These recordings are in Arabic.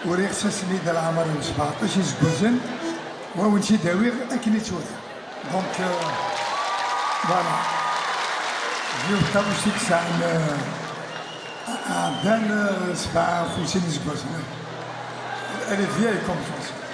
وريخ ساسمي ديال العمر 17 زكوزن وونتي داوير اكني تودا دونك فوالا جيو تاوشتيك ساعة عدان 57 زكوزن elle est vieille comme chanson.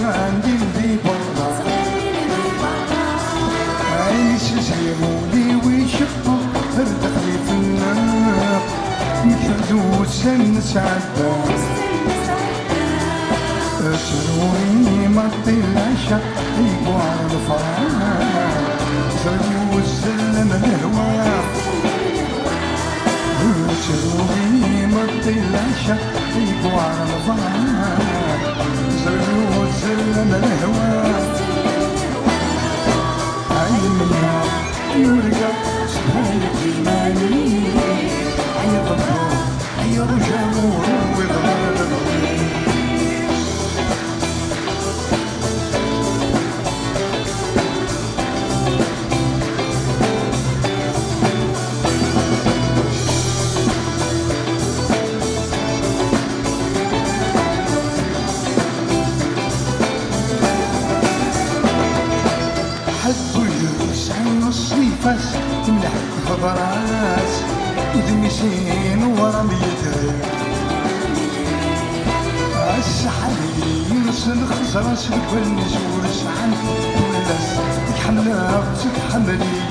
عندي ذي برا عيش زيرولي ويشفط الدخلي في النار نكردو سنس عدان سروني مطي العشا يبو على الفرار زرقو الزلم الهوا سروني مطي العشا يبو على الفرار زرقو الزلم الهوا عيننا يرجع سبحانك المالي يضرب يرجع ويضرب الصيفاس تملح الخضراس ودمشين ورا ميتين السحلي يرسل خزراس وكل نزور السحن ولاس تحملها وتتحملي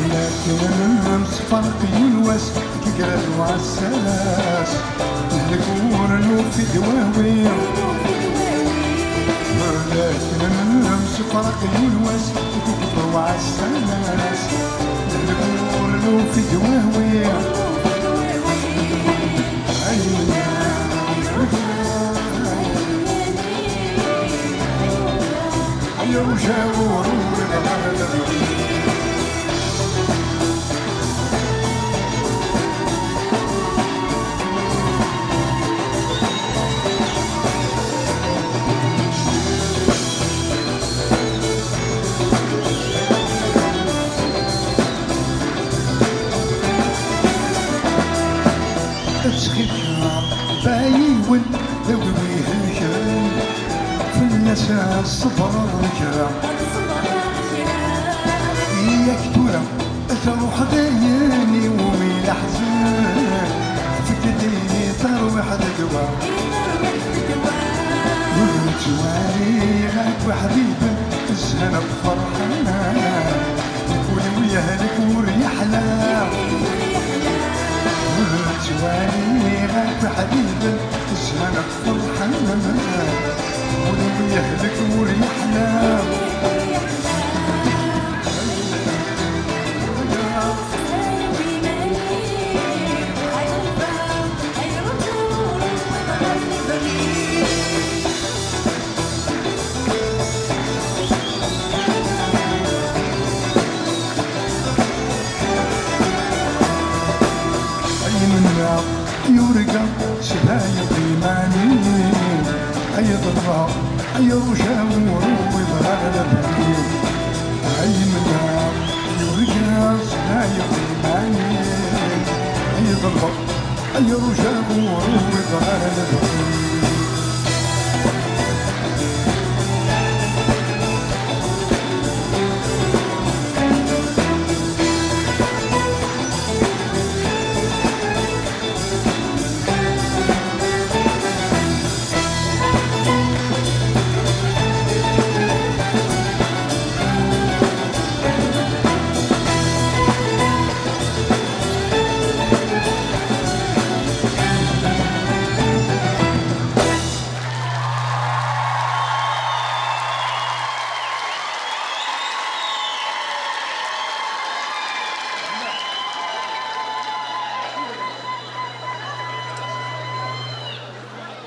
لكن مصفرقين واس كيقرا الواساس نهلكور نوفي دواوي لكن مصفرقين واس كيقرا الواساس نهلكور نوفي دواوي يرجعوا تسخيبها بايون ذويه الجرم في النساء الصبر الجرم إياك تورا تروح داياني ومي الأحزان فكديني تروح دوا وتوالي غاك وحبيبا الزهنة بفرحنا نقول ويا هلك وريحنا توالي غاك حبيبا الزهنة فرحنا ولو يهلك وريحنا يرجع شبايا قيماني أي ضربة أي رجاء ويظهر لبني أي منام يرجع شبايا قيماني أي ضربة حيروا جابوا عروض على البحر